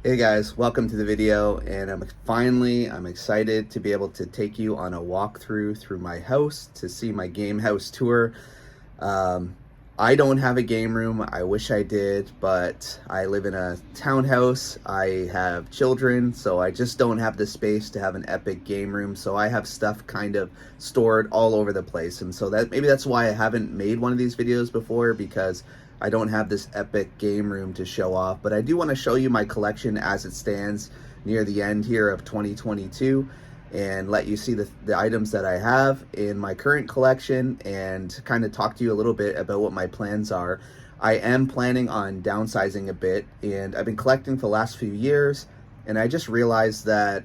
Hey guys, welcome to the video, and I'm excited to be able to take you on a walkthrough through my house to see my game house tour. Um, I don't have a game room. I wish I did, but I live in a townhouse. I have children, so I just don't have the space to have an epic game room. So I have stuff kind of stored all over the place, and so that's why I haven't made one of these videos before, because I don't have this epic game room to show off. But I do want to show you my collection as it stands near the end here of 2022 and let you see the items that I have in my current collection and kind of talk to you a little bit about what my plans are. I am planning on downsizing a bit, and I've been collecting for the last few years, and I just realized that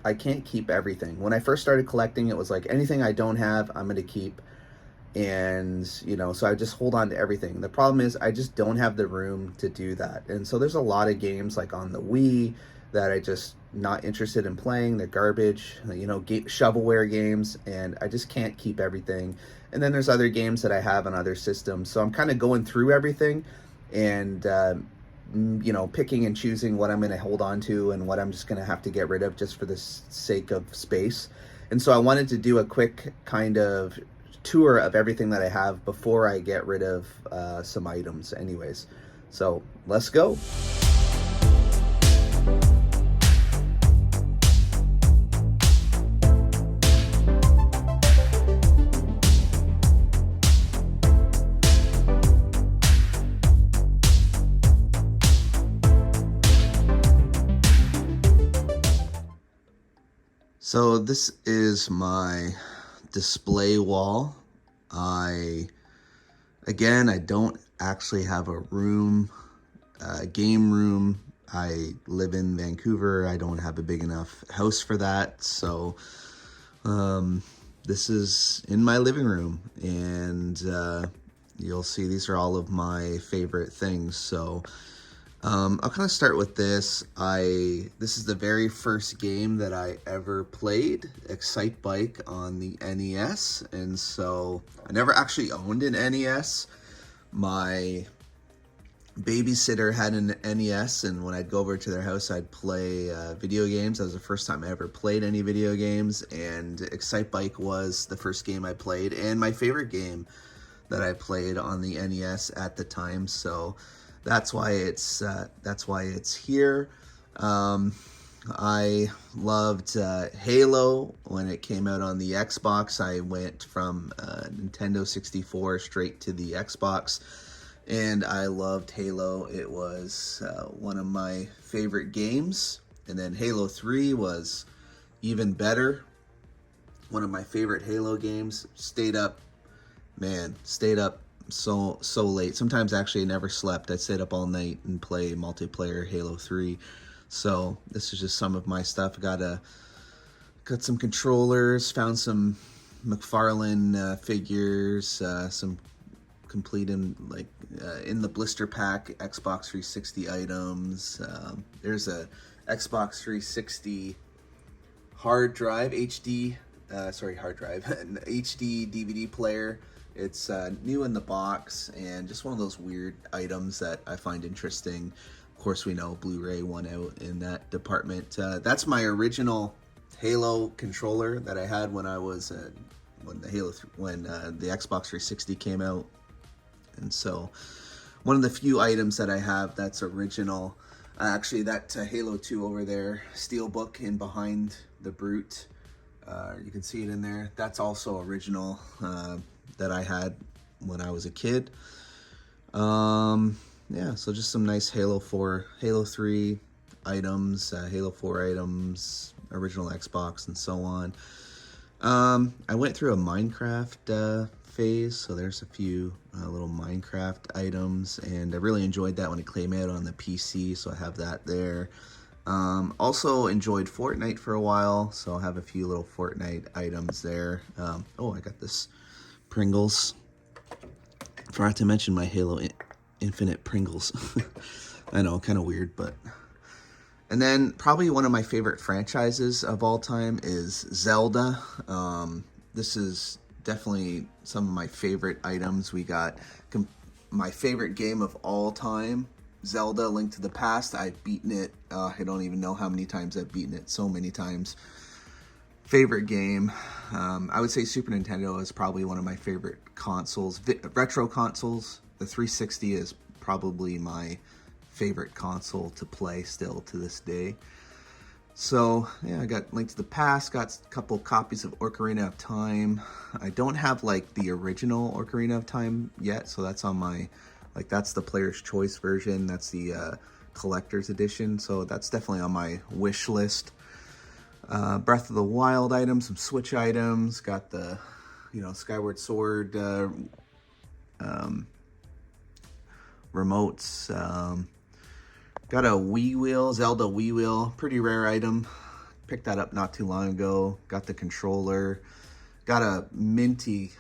I can't keep everything. When I first started collecting, it was like anything I don't have, I'm going to keep. And so I just hold on to everything. The problem is I just don't have the room to do that. And so there's a lot of games like on the Wii that I just not interested in playing. They're garbage, shovelware games, and I just can't keep everything. And then there's other games that I have on other systems. So I'm kind of going through everything and picking and choosing what I'm going to hold on to and what I'm just going to have to get rid of just for the sake of space. And so I wanted to do a quick kind of tour of everything that I have before I get rid of some items anyways. So let's go. So this is my display wall. I don't actually have a room, game room. I live in Vancouver. I don't have a big enough house for that. So this is in my living room, and you'll see these are all of my favorite things. So I'll kind of start with this. This is the very first game that I ever played, Excitebike on the NES, and so I never actually owned an NES. My babysitter had an NES, and when I'd go over to their house, I'd play video games. That was the first time I ever played any video games, and Excitebike was the first game I played, and my favorite game that I played on the NES at the time. So that's why it's here. I loved Halo when it came out on the Xbox. I went from Nintendo 64 straight to the Xbox, and I loved Halo. It was one of my favorite games. And then Halo 3 was even better. One of my favorite Halo games. Stayed up so late. Sometimes actually I never slept. I'd stay up all night and play multiplayer Halo 3. So this is just some of my stuff. Got some controllers, found some McFarlane figures, some complete in the blister pack Xbox 360 items. There's a Xbox 360 hard drive, an HD DVD player. It's new in the box, and just one of those weird items that I find interesting. Of course, we know Blu-ray won out in that department. That's my original Halo controller that I had when I was when the Xbox 360 came out. And so one of the few items that I have that's original, actually that Halo 2 over there, Steelbook in behind the Brute, you can see it in there. That's also original, that I had when I was a kid. Yeah, so just some nice Halo 3 items, Halo 4 items, original Xbox, and so on. I went through a Minecraft phase, so there's a few little Minecraft items, and I really enjoyed that when it came out on the PC, so I have that there. Also enjoyed Fortnite for a while, so I'll have a few little Fortnite items there. Oh, I got this Pringles. Forgot to mention my Halo Infinite Pringles. I know, kind of weird, but... And then probably one of my favorite franchises of all time is Zelda. This is definitely some of my favorite items. We got my favorite game of all time Zelda: Link to the Past. I've beaten it. I don't even know how many times I've beaten it. So many times. Favorite game. I would say Super Nintendo is probably one of my favorite consoles. Retro consoles. The 360 is probably my favorite console to play still to this day. So yeah, I got Link to the Past, got a couple copies of Ocarina of Time. I don't have like the original Ocarina of Time yet, so that's on my, like that's the player's choice version. That's the collector's edition, so that's definitely on my wish list. Breath of the Wild items, some Switch items, got the, Skyward Sword remotes. Got a Wii Wheel, Zelda Wii Wheel, pretty rare item. Picked that up not too long ago. Got the controller. Got a minty,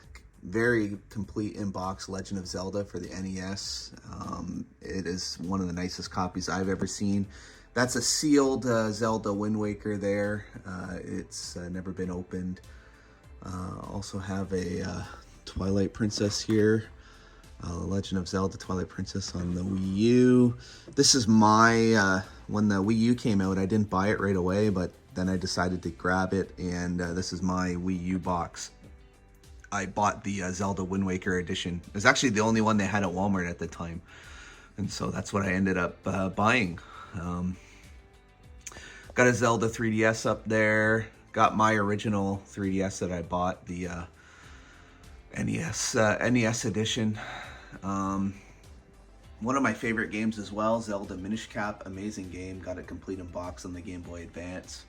very complete in-box Legend of Zelda for the NES. It is one of the nicest copies I've ever seen. That's a sealed Zelda Wind Waker there. It's never been opened. Also have a Twilight Princess here. Legend of Zelda Twilight Princess on the Wii U. This is my, when the Wii U came out, I didn't buy it right away, but then I decided to grab it, and this is my Wii U box. I bought the Zelda Wind Waker edition. It was actually the only one they had at Walmart at the time, and so that's what I ended up buying. Got a Zelda 3DS up there. Got my original 3DS that I bought, the NES edition. One of my favorite games as well, Zelda Minish Cap, amazing game. Got a complete in box on the Game Boy Advance.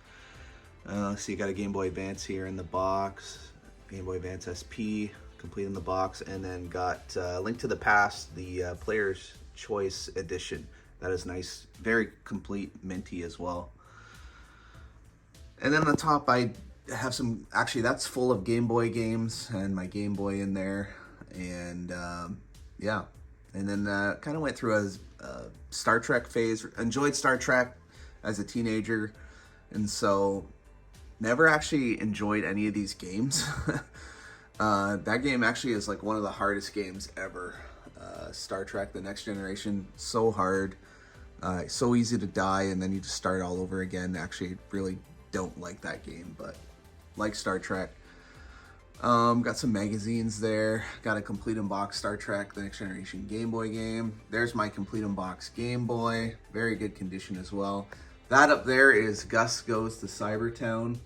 So you got a Game Boy Advance here in the box, Game Boy Advance SP, complete in the box, and then got Link to the Past, the Player's Choice edition. That is nice, very complete, minty as well. And then on the top, I have some, actually that's full of Game Boy games and my Game Boy in there, and yeah. And then kind of went through a Star Trek phase. Enjoyed Star Trek as a teenager, and so never actually enjoyed any of these games. That game actually is like one of the hardest games ever. Star Trek: The Next Generation, so hard, so easy to die, and then you just start all over again. Actually, really don't like that game, but like Star Trek. Got some magazines there. Got a complete in box Star Trek: The Next Generation Game Boy game. There's my complete in box Game Boy. Very good condition as well. That up there is Gus Goes to Cybertown.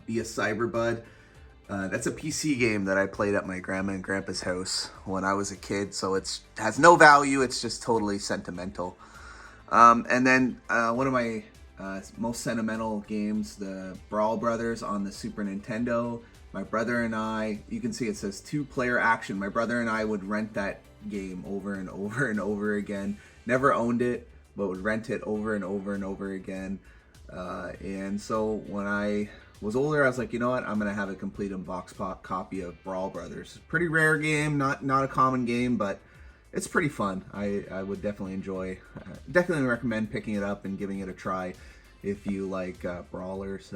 Be a Cyberbud. That's a PC game that I played at my grandma and grandpa's house when I was a kid, so it has no value. It's just totally sentimental. And then one of my most sentimental games, the Brawl Brothers on the Super Nintendo. My brother and I, you can see it says 2-player action. My brother and I would rent that game over and over and over again. Never owned it, but would rent it over and over and over again. And so when I was older, I was like, you know what? I'm gonna have a complete in-box copy of Brawl Brothers. Pretty rare game, not a common game, but it's pretty fun. I would definitely enjoy, definitely recommend picking it up and giving it a try if you like brawlers.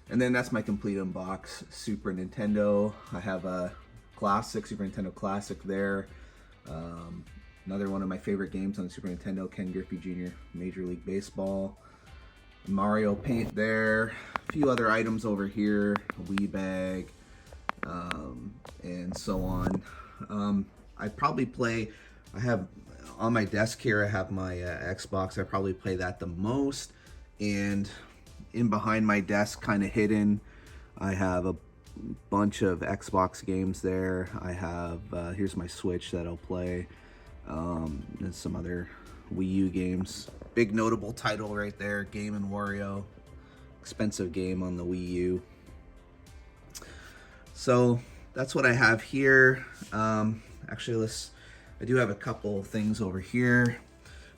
And then that's my complete in-box Super Nintendo. I have a classic, Super Nintendo Classic there. Another one of my favorite games on the Super Nintendo, Ken Griffey Jr. Major League Baseball. Mario Paint there. A few other items over here, a Wii bag, and so on. I probably play, I have on my desk here, I have my Xbox. I probably play that the most. And in behind my desk, kind of hidden, I have a bunch of Xbox games there. I have, here's my Switch that I'll play. And some other Wii U games. Big notable title right there, Game & Wario. Expensive game on the Wii U. So that's what I have here. Actually, I do have a couple things over here.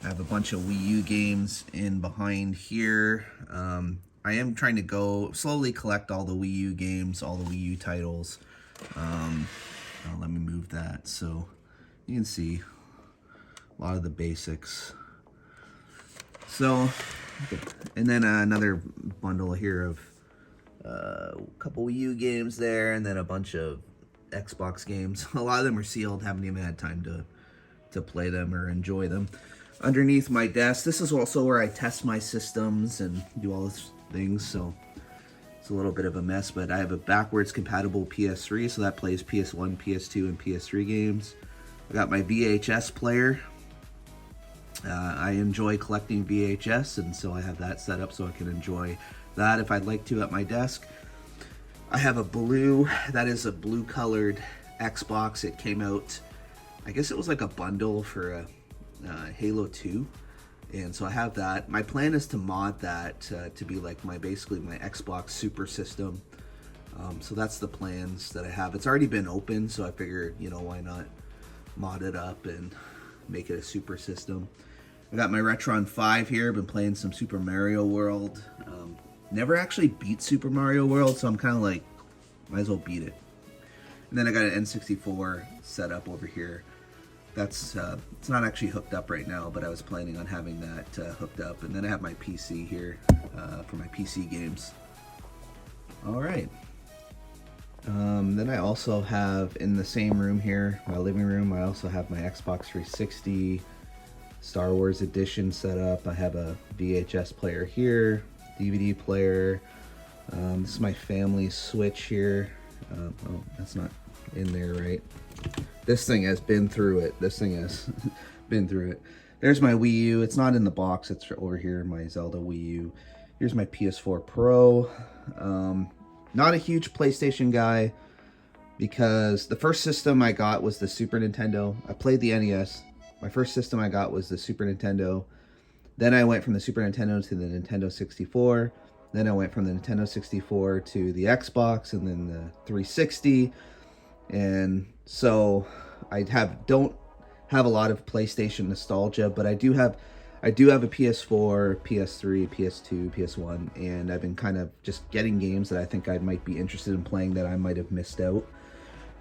I have a bunch of Wii U games in behind here. I am trying to go slowly collect all the Wii U games, all the Wii U titles. Let me move that so you can see a lot of the basics. So, and then another bundle here of a couple Wii U games there, and then a bunch of Xbox games. A lot of them are sealed, haven't even had time to to play them or enjoy them. Underneath my desk, this is also where I test my systems and do all these things, so it's a little bit of a mess, but I have a backwards compatible PS3, so that plays PS1, PS2, and PS3 games. I got my VHS player. I enjoy collecting VHS, and so I have that set up so I can enjoy that if I'd like to at my desk. I have a blue, that is a blue colored Xbox. It came out, I guess it was like a bundle for Halo 2, and so I have that. My plan is to mod that to be like basically my Xbox Super System. So that's the plans that I have. It's already been open, so I figured, you know, why not mod it up and make it a Super System. I got my Retron 5 here. Been playing some Super Mario World. Never actually beat Super Mario World, so I'm kind of like, might as well beat it. And then I got an N64 set up over here. That's it's not actually hooked up right now, but I was planning on having that hooked up. And then I have my PC here for my PC games. All right. Then I also have in the same room here, my living room, I also have my Xbox 360 Star Wars edition set up. I have a VHS player here, DVD player. This is my family Switch here. Oh, that's not in there, right? This thing has been through it. This thing has been through it. There's my Wii U. It's not in the box. It's over here, my Zelda Wii U. Here's my PS4 Pro. Not a huge PlayStation guy because the first system I got was the Super Nintendo. I played the NES. My first system I got was the Super Nintendo. Then I went from the Super Nintendo to the Nintendo 64. Then I went from the Nintendo 64 to the Xbox and then the 360. And so I don't have a lot of PlayStation nostalgia, but I do have a PS4, PS3, PS2, PS1, and I've been kind of just getting games that I think I might be interested in playing that I might have missed out.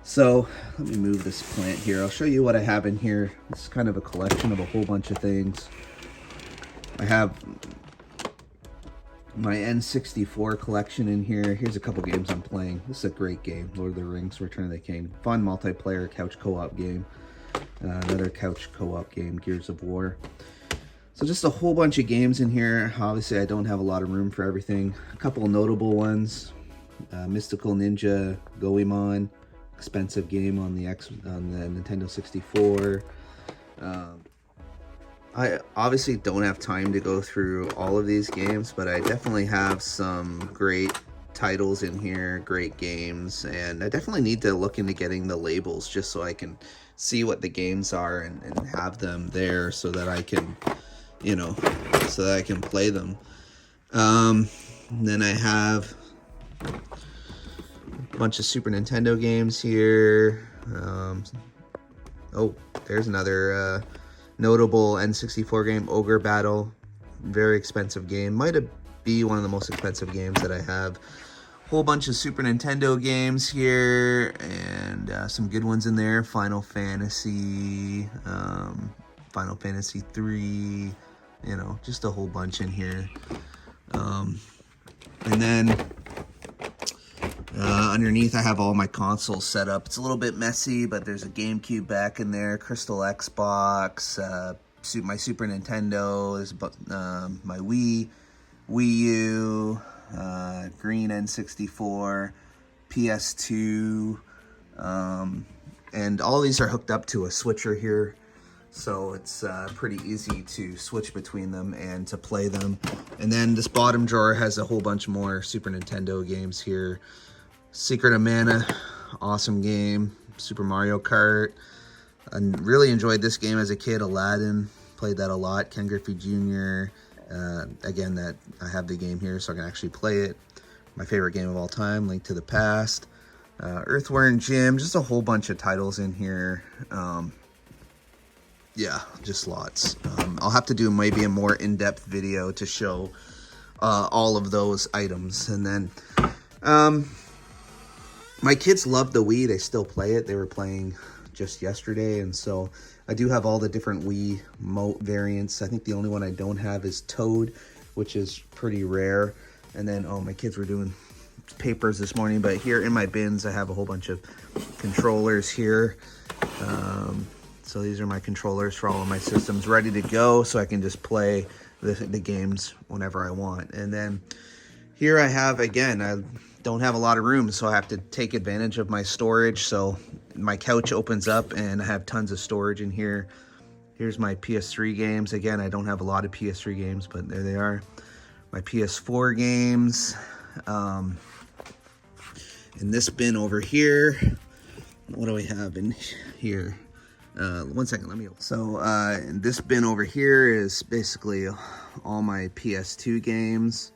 So let me move this plant here. I'll show you what I have in here. It's kind of a collection of a whole bunch of things. I have my N64 collection in here. Here's a couple games I'm playing. This is a great game, Lord of the Rings, Return of the King. Fun multiplayer couch co-op game. Another couch co-op game, Gears of War. So just a whole bunch of games in here. Obviously, I don't have a lot of room for everything. A couple notable ones. Mystical Ninja Goemon, expensive game on the Nintendo 64. I obviously don't have time to go through all of these games, but I definitely have some great titles in here, great games, and I definitely need to look into getting the labels just so I can see what the games are and have them there so that I can, you know, so that I can play them. Then I have a bunch of Super Nintendo games here. Oh, there's another notable N64 game, Ogre Battle. Very expensive game. Might be one of the most expensive games that I have. Whole bunch of Super Nintendo games here and some good ones in there. Final Fantasy, Final Fantasy 3, you know, just a whole bunch in here. And then underneath I have all my consoles set up. It's a little bit messy, but there's a GameCube back in there, Crystal Xbox, my Super Nintendo, there's my Wii U, green N64, PS2, and all these are hooked up to a switcher here, so it's pretty easy to switch between them and to play them. And then this bottom drawer has a whole bunch more Super Nintendo games here. Secret of Mana, awesome game. Super Mario Kart, I really enjoyed this game as a kid. Aladdin, played that a lot. Ken Griffey Jr., again, that I have the game here so I can actually play it. My favorite game of all time, Link to the Past. Earthworm Jim, just a whole bunch of titles in here. Yeah, just lots. I'll have to do maybe a more in-depth video to show all of those items. And then my kids love the Wii. They still play it. They were playing just yesterday, and so I do have all the different Wii Mote variants. I think the only one I don't have is Toad, which is pretty rare. And then, oh, my kids were doing papers this morning, but here in my bins I have a whole bunch of controllers here. So these are my controllers for all of my systems ready to go, so I can just play the games whenever I want. And then here I have, again, I don't have a lot of room, so I have to take advantage of my storage. So my couch opens up and I have tons of storage in here. Here's my PS3 games. Again, I don't have a lot of PS3 games, but there they are. My PS4 games. In this bin over here, what do we have in here? One second, let me open. So this bin over here is basically all my PS2 games.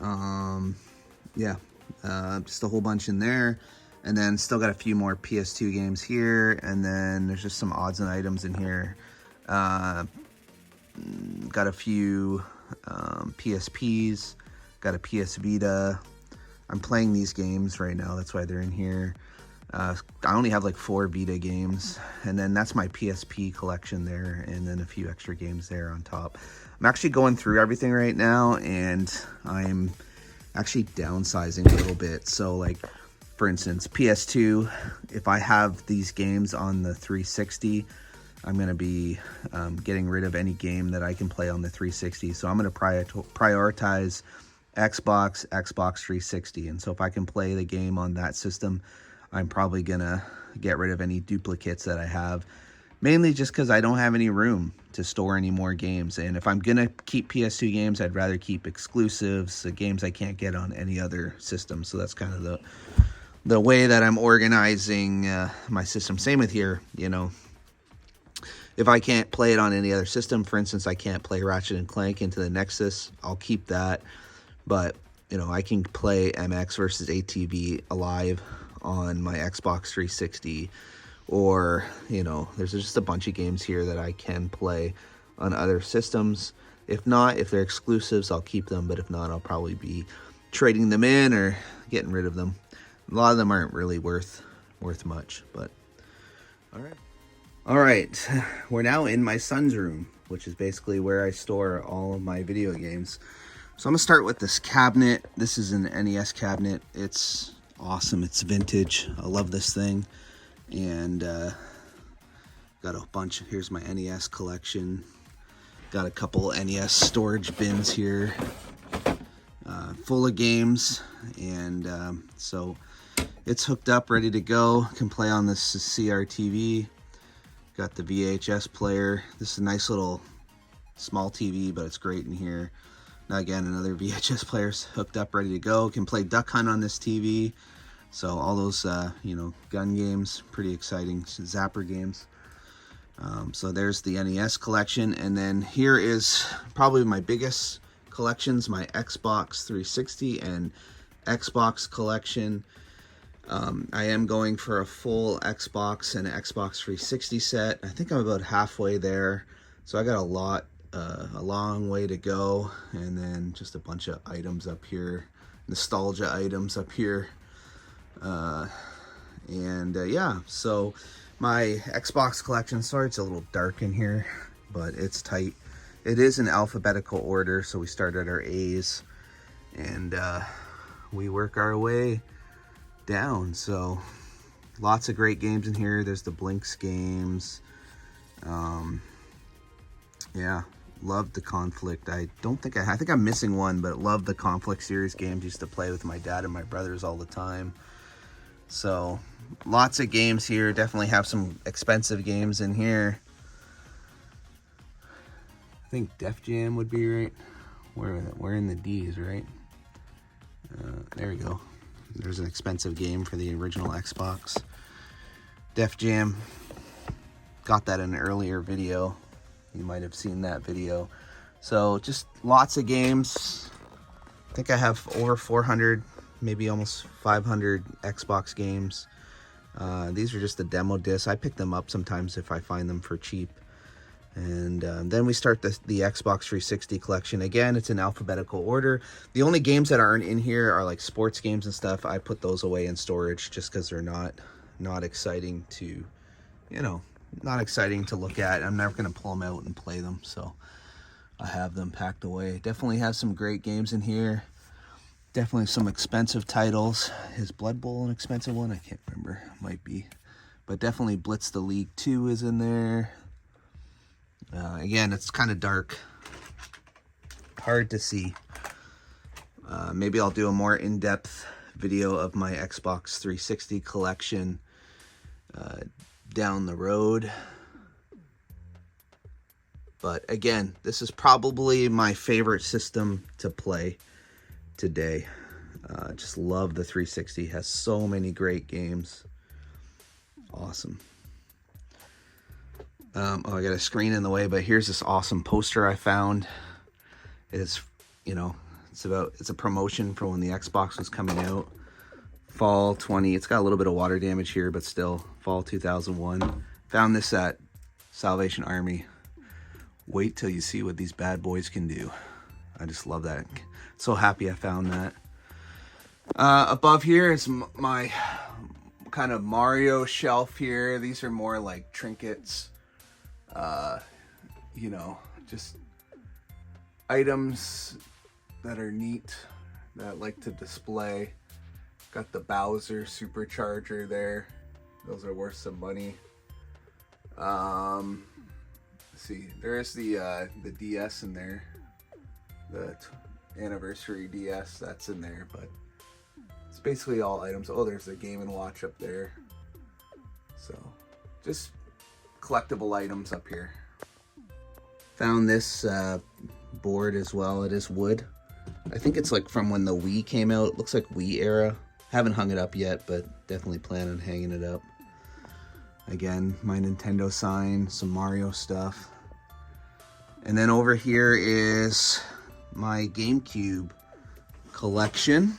Yeah, just a whole bunch in there. And then still got a few more PS2 games here. And then there's just some odds and items in here. Got a few PSPs, got a PS Vita. I'm playing these games right now, that's why they're in here. I only have like 4 Vita games, and then that's my PSP collection there, and then a few extra games there on top. I'm actually going through everything right now, and I'm actually downsizing a little bit. So like, for instance, PS2, if I have these games on the 360, I'm going to be getting rid of any game that I can play on the 360. So I'm going to prioritize Xbox 360. And so if I can play the game on that system, I'm probably going to get rid of any duplicates that I have. Mainly just because I don't have any room to store any more games. And if I'm going to keep PS2 games, I'd rather keep exclusives, the games I can't get on any other system. So that's kind of the way that I'm organizing my system. Same with here, you know. If I can't play it on any other system, for instance, I can't play Ratchet & Clank into the Nexus, I'll keep that. But, you know, I can play MX versus ATV Alive on my Xbox 360. Or, you know, there's just a bunch of games here that I can play on other systems. If not, if they're exclusives, I'll keep them. But if not, I'll probably be trading them in or getting rid of them. A lot of them aren't really worth much, but all right. All right, we're now in my son's room, which is basically where I store all of my video games. So I'm gonna start with this cabinet. This is an NES cabinet. It's awesome, it's vintage. I love this thing. And got a bunch, here's my NES collection. Got a couple NES storage bins here, full of games. And so it's hooked up, ready to go. Can play on this CRTV. Got the VHS player. This is a nice little small TV, but it's great in here. Now again, another VHS player's hooked up, ready to go. Can play Duck Hunt on this TV. So all those, you know, gun games, pretty exciting. Zapper games. So there's the NES collection. And then here is probably my biggest collections, my Xbox 360 and Xbox collection. I am going for a full Xbox and Xbox 360 set. I think I'm about halfway there. So I got a long way to go. And then just a bunch of items up here, nostalgia items up here. Yeah, so my Xbox collection, sorry it's a little dark in here, but it's tight. It is in alphabetical order, so we start at our A's, and we work our way down. So lots of great games in here. There's the Blinks games. Yeah, loved the Conflict. I think I'm missing one, but love the Conflict series games. Used to play with my dad and my brothers all the time. So lots of games here. Definitely have some expensive games in here. I think Def Jam would be right. We're in the D's, right? There we go. There's an expensive game for the original Xbox. Def Jam. Got that in an earlier video. You might have seen that video. So just lots of games. I think I have over 400, maybe almost 500 Xbox games. These are just the demo discs. I pick them up sometimes if I find them for cheap. And then we start the Xbox 360 collection. Again, it's in alphabetical order. The only games that aren't in here are like sports games and stuff. I put those away in storage just because they're not exciting to, you know, not exciting to look at. I'm never going to pull them out and play them. So I have them packed away. Definitely have some great games in here. Definitely some expensive titles. Is Blood Bowl an expensive one? I can't remember. Might be. but definitely Blitz the League 2 is in there. Again, it's kind of dark, hard to see. Maybe I'll do a more in-depth video of my Xbox 360 collection down the road. But again, this is probably my favorite system to play today. Just love the 360. Has so many great games. Awesome. Oh, I got a screen in the way, but here's this awesome poster I found. It's, you know, it's a promotion for when the Xbox was coming out. Fall 20. It's got a little bit of water damage here, but still, fall 2001. Found this at Salvation Army. Wait till you see what these bad boys can do. I just love that. So happy I found that. Above here is my kind of Mario shelf here. These are more like trinkets. You know, just items that are neat that I like to display. Got the Bowser supercharger there. Those are worth some money. See, there is the DS in there, the anniversary DS, that's in there, but it's basically all items. Oh, there's the Game & Watch up there. So, just collectible items up here. Found this board as well. It is wood. I think it's like from when the Wii came out. It looks like Wii era. Haven't hung it up yet, but definitely plan on hanging it up. Again, my Nintendo sign, some Mario stuff. And then over here is my GameCube collection.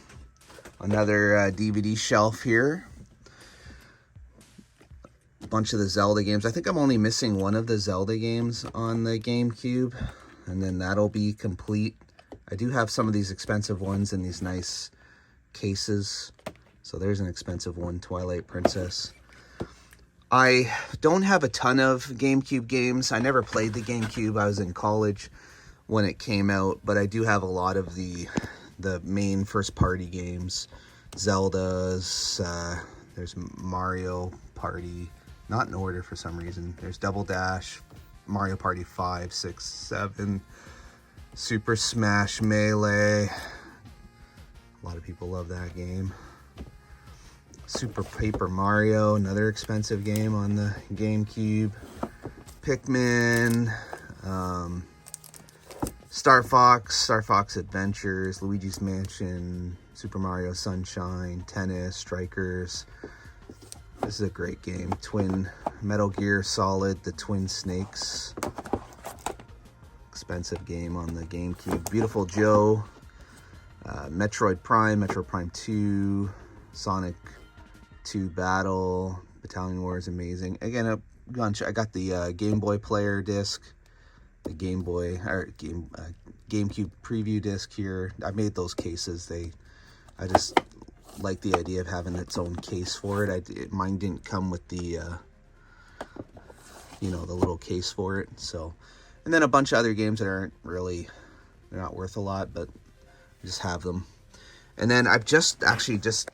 Another DVD shelf here. A bunch of the Zelda games. I think I'm only missing one of the Zelda games on the GameCube. And then that'll be complete. I do have some of these expensive ones in these nice cases. So there's an expensive one, Twilight Princess. I don't have a ton of GameCube games. I never played the GameCube. I was in college when it came out, but I do have a lot of the main first-party games. Zelda's, there's Mario Party, not in order for some reason. There's Double Dash, Mario Party 5, 6, 7, Super Smash Melee. A lot of people love that game. Super Paper Mario, another expensive game on the GameCube. Pikmin, Star Fox Adventures, Luigi's Mansion, Super Mario Sunshine, Tennis, Strikers. This is a great game. Metal Gear Solid, the Twin Snakes. Expensive game on the GameCube. Beautiful Joe, Metroid Prime 2, Sonic 2 Battle, Battalion War is amazing. Again, I got the Game Boy player disc, the GameCube preview disc here. I made those cases. I just like the idea of having its own case for it. Mine didn't come with the you know, the little case for it. So, and then a bunch of other games that aren't really, they're not worth a lot, but I just have them. And then I've just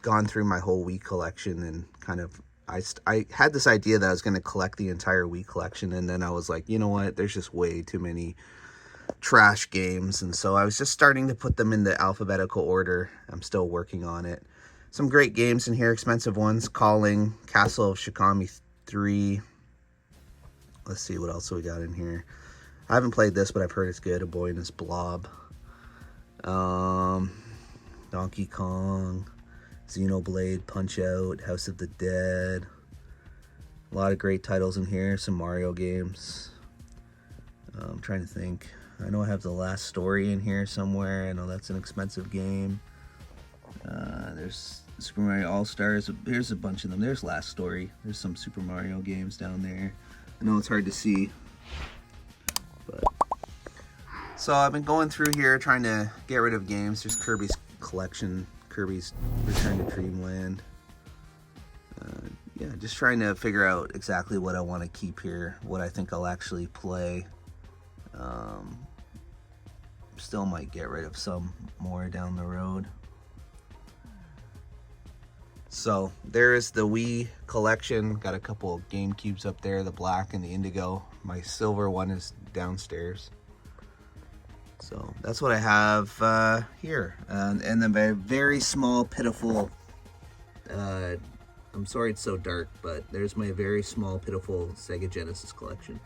gone through my whole Wii collection and kind of, I had this idea that I was going to collect the entire Wii collection, and then I was like, you know what, there's just way too many trash games, and so I was just starting to put them in the alphabetical order. I'm still working on it. Some great games in here, expensive ones. Calling, Castle of Shikami 3. Let's see, what else we got in here. I haven't played this, but I've heard it's good. A Boy and His Blob. Donkey Kong, Xenoblade, Punch-Out, House of the Dead. A lot of great titles in here. Some Mario games. I'm trying to think. I know I have The Last Story in here somewhere. I know that's an expensive game. There's Super Mario All-Stars. Here's a bunch of them. There's Last Story. There's some Super Mario games down there. I know it's hard to see, but so I've been going through here trying to get rid of games. There's Kirby's collection, Kirby's Return to Dreamland. Yeah, just trying to figure out exactly what I want to keep here, what I think I'll actually play. Still might get rid of some more down the road. So there is the Wii collection. Got a couple of GameCubes up there, the black and the indigo. My silver one is downstairs. So that's what I have here. And then my very small, pitiful, I'm sorry it's so dark, but there's my very small, pitiful Sega Genesis collection.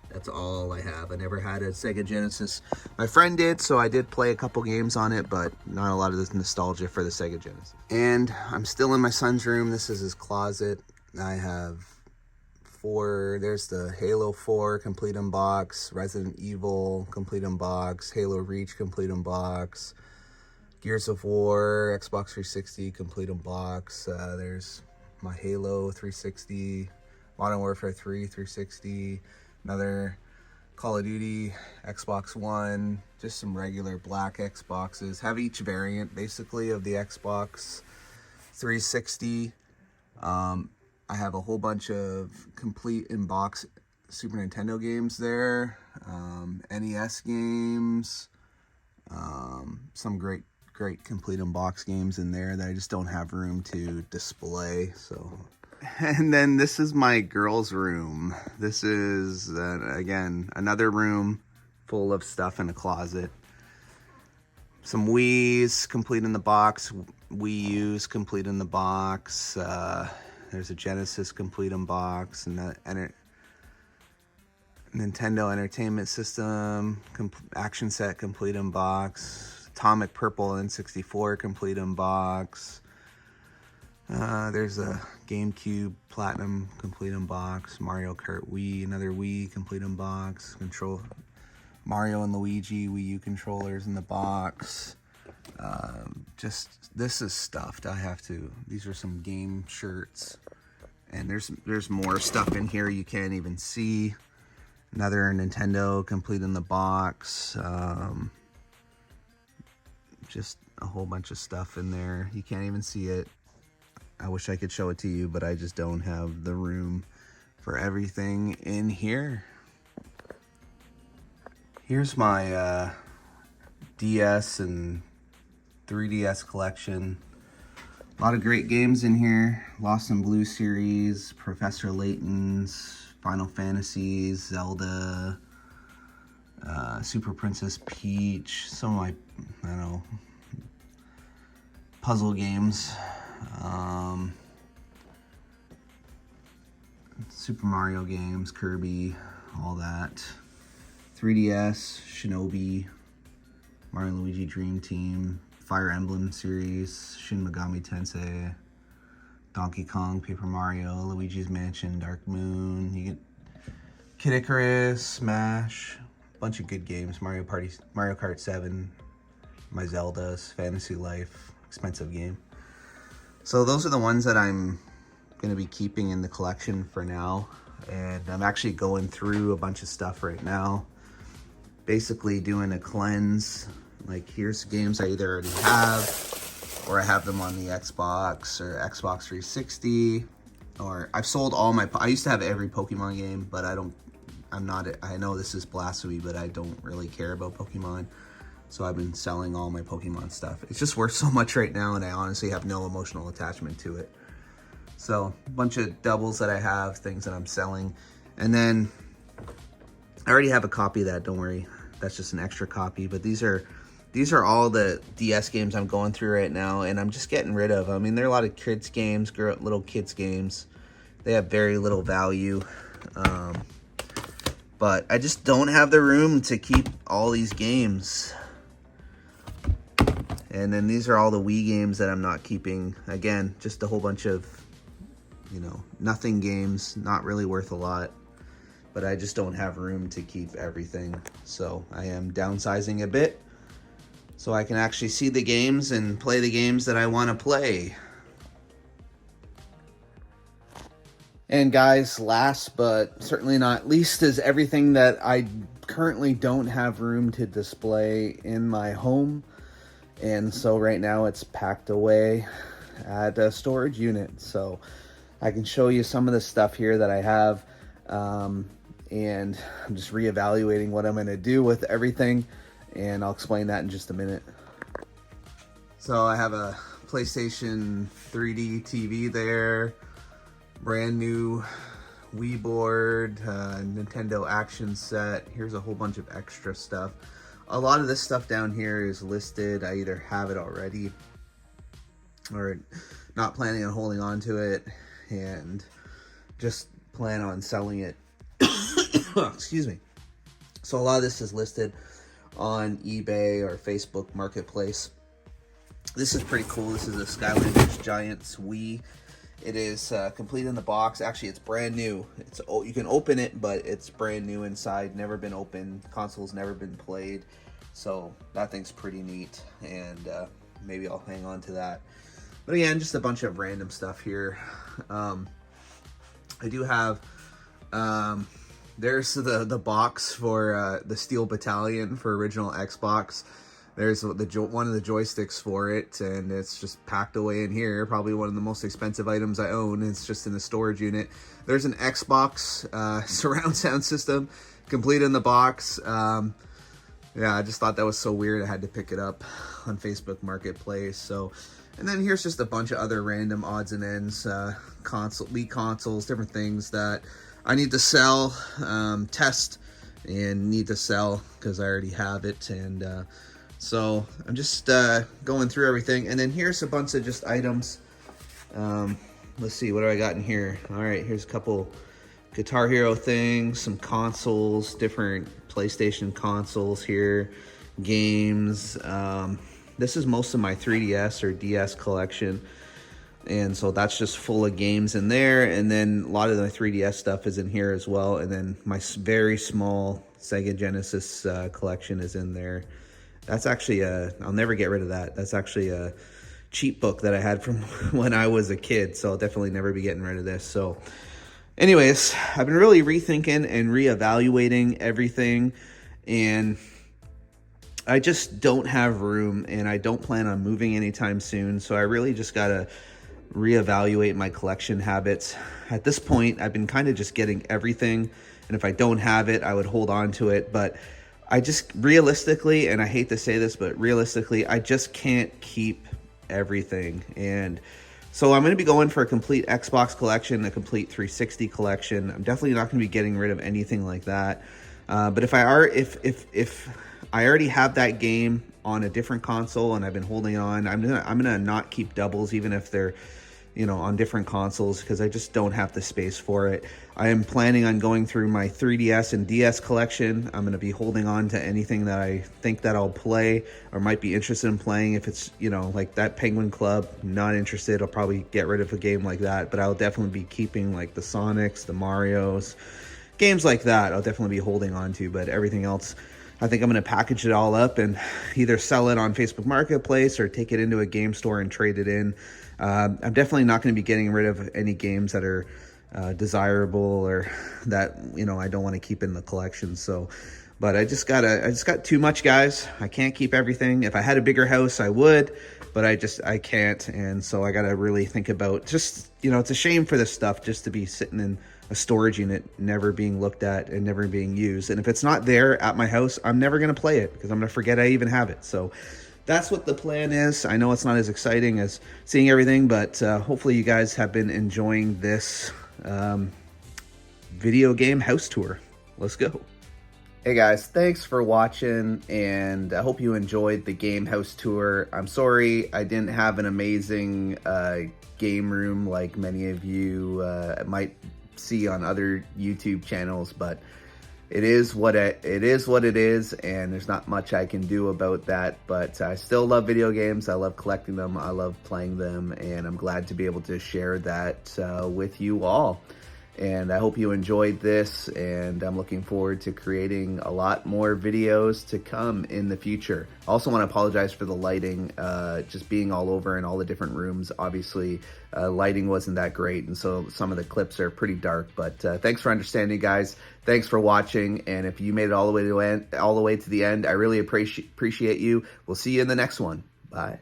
That's all I have. I never had a Sega Genesis. My friend did, so I did play a couple games on it, but not a lot of this nostalgia for the Sega Genesis. And I'm still in my son's room. This is his closet. I have there's the Halo 4 complete in box, Resident Evil complete in box, Halo Reach complete in box, Gears of War, Xbox 360 complete in box. There's my Halo 360, Modern Warfare 3 360, another Call of Duty, Xbox One, just some regular black Xboxes. Have each variant basically of the Xbox 360. I have a whole bunch of complete in box Super Nintendo games there, NES games, some great complete in box games in there that I just don't have room to display. So, and then this is my girls' room. This is again another room full of stuff in a closet. Some Wii's complete in the box, Wii U's complete in the box. There's a Genesis complete in box, and the Nintendo Entertainment System action set complete in box. Atomic Purple N64 complete in box. There's a GameCube Platinum complete in box. Mario Kart Wii, another Wii complete in box. Mario and Luigi Wii U controllers in the box. This is stuffed. These are some game shirts, and there's more stuff in here you can't even see. Another Nintendo complete in the box. Just a whole bunch of stuff in there. You can't even see it. I wish I could show it to you, but I just don't have the room for everything in here. Here's my DS and 3DS collection. A lot of great games in here. Lost in Blue series, Professor Layton's, Final Fantasies, Zelda, Super Princess Peach, some of my, I don't know, puzzle games. Super Mario games, Kirby, all that. 3DS, Shinobi, Mario and Luigi Dream Team, Fire Emblem series, Shin Megami Tensei, Donkey Kong, Paper Mario, Luigi's Mansion, Dark Moon. You get Kid Icarus, Smash, a bunch of good games. Mario Kart 7, my Zeldas, Fantasy Life, expensive game. So those are the ones that I'm going to be keeping in the collection for now. And I'm actually going through a bunch of stuff right now. Basically doing a cleanse. Like, here's games I either already have, or I have them on the Xbox or Xbox 360, or I've sold all my, I used to have every Pokemon game, but I know this is blasphemy, but I don't really care about Pokemon. So I've been selling all my Pokemon stuff. It's just worth so much right now, and I honestly have no emotional attachment to it. So a bunch of doubles that I have, things that I'm selling. And then I already have a copy of that, don't worry. That's just an extra copy, but these are all the DS games I'm going through right now, and I'm just getting rid of. I mean, there are a lot of kids games, little kids games. They have very little value, but I just don't have the room to keep all these games. And then these are all the Wii games that I'm not keeping. Again, just a whole bunch of, nothing games, not really worth a lot. But I just don't have room to keep everything. So I am downsizing a bit so I can actually see the games and play the games that I want to play. And guys, last but certainly not least is everything that I currently don't have room to display in my home. And so right now it's packed away at a storage unit. So I can show you some of the stuff here that I have. And I'm just reevaluating what I'm going to do with everything, and I'll explain that in just a minute. So I have a PlayStation 3D TV there, brand new Wii board, Nintendo action set. Here's a whole bunch of extra stuff. A lot of this stuff down here is listed. I either have it already or not planning on holding on to it and just plan on selling it. Excuse me. So a lot of this is listed on eBay or Facebook Marketplace. This is pretty cool. This is a Skylanders Giants Wii. It is complete in the box. Actually, it's brand new. You can open it, but it's brand new inside. Never been opened. Console's never been played. So that thing's pretty neat, and maybe I'll hang on to that. But again, just a bunch of random stuff here. I do have, there's the box for the Steel Battalion for original Xbox. There's one of the joysticks for it, and it's just packed away in here. Probably one of the most expensive items I own. It's just in the storage unit. There's an Xbox surround sound system, complete in the box. Yeah, I just thought that was so weird. I had to pick it up on Facebook Marketplace. So, and then here's just a bunch of other random odds and ends, Wii consoles, different things that I need to sell, test, and need to sell because I already have it. And so I'm just going through everything. And then here's a bunch of just items. Let's see, what do I got in here? All right, here's a couple Guitar Hero things, some consoles, different PlayStation consoles here, games. This is most of my 3DS or DS collection. And so that's just full of games in there. And then a lot of the 3DS stuff is in here as well. And then my very small Sega Genesis collection is in there. That's actually I'll never get rid of that. That's actually a cheat book that I had from when I was a kid. So I'll definitely never be getting rid of this. So anyways, I've been really rethinking and reevaluating everything. And I just don't have room, and I don't plan on moving anytime soon. So I really just got to reevaluate my collection habits. At this point, I've been kind of just getting everything. And if I don't have it, I would hold on to it. But I just realistically, and I hate to say this, but realistically, I just can't keep everything. And so I'm going to be going for a complete Xbox collection, a complete 360 collection. I'm definitely not going to be getting rid of anything like that. But if I already have that game on a different console and I've been holding on, I'm gonna not keep doubles, even if they're, on different consoles, because I just don't have the space for it. I am planning on going through my 3DS and DS collection. I'm going to be holding on to anything that I think that I'll play or might be interested in playing. If it's, like that Penguin Club, not interested. I'll probably get rid of a game like that, but I'll definitely be keeping like the Sonics, the Marios, games like that. I'll definitely be holding on to, but everything else, I think I'm going to package it all up and either sell it on Facebook Marketplace or take it into a game store and trade it in. I'm definitely not going to be getting rid of any games that are desirable or that, I don't want to keep in the collection. So, but I just got too much, guys. I can't keep everything. If I had a bigger house, I would, but I can't. And so I got to really think about just, it's a shame for this stuff just to be sitting in a storage unit, never being looked at and never being used. And if it's not there at my house, I'm never going to play it because I'm going to forget I even have it. So that's what the plan is. I know it's not as exciting as seeing everything, but hopefully you guys have been enjoying this video game house tour. Let's go. Hey guys, thanks for watching, and I hope you enjoyed the game house tour. I'm sorry I didn't have an amazing game room like many of you might see on other YouTube channels, but it is what it is, and there's not much I can do about that. But I still love video games. I love collecting them. I love playing them, and I'm glad to be able to share that with you all. And I hope you enjoyed this, and I'm looking forward to creating a lot more videos to come in the future. I also want to apologize for the lighting, just being all over in all the different rooms. Obviously, lighting wasn't that great, and so some of the clips are pretty dark. But thanks for understanding, guys. Thanks for watching, and if you made it all the way to the end, I really appreciate you. We'll see you in the next one. Bye.